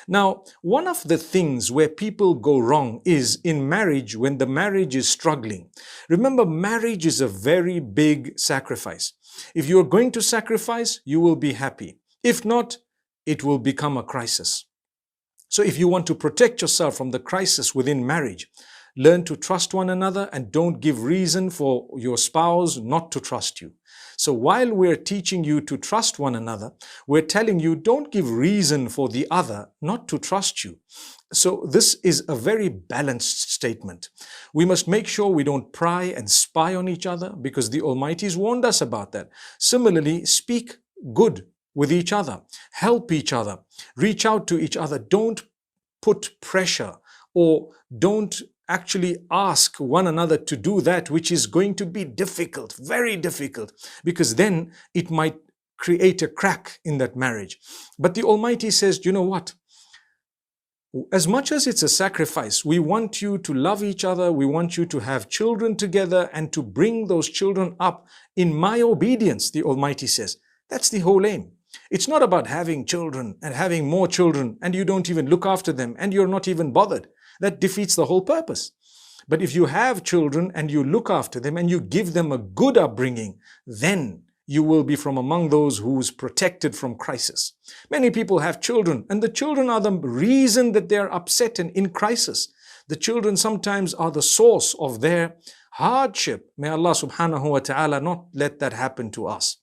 Now, one of the things where people go wrong is in marriage when the marriage is struggling. Remember, marriage is a very big sacrifice. If you are going to sacrifice, you will be happy. If not, it will become a crisis. So if you want to protect yourself from the crisis within marriage, learn to trust one another and don't give reason for your spouse not to trust you. So while we're teaching you to trust one another, we're telling you don't give reason for the other not to trust you. So this is a very balanced statement. We must make sure we don't pry and spy on each other because the Almighty's warned us about that. Similarly, speak good with each other, help each other, reach out to each other. Don't put pressure or don't actually ask one another to do that which is going to be difficult, very difficult, because then it might create a crack in that marriage. But the Almighty says, you know what? As much as it's a sacrifice, we want you to love each other, we want you to have children together and to bring those children up in my obedience, the Almighty says. That's the whole aim. It's not about having children and having more children and you don't even look after them and you're not even bothered. That defeats the whole purpose. But if you have children and you look after them and you give them a good upbringing, then you will be from among those who's protected from crisis. Many people have children and the children are the reason that they're upset and in crisis. The children sometimes are the source of their hardship. May Allah subhanahu wa ta'ala not let that happen to us.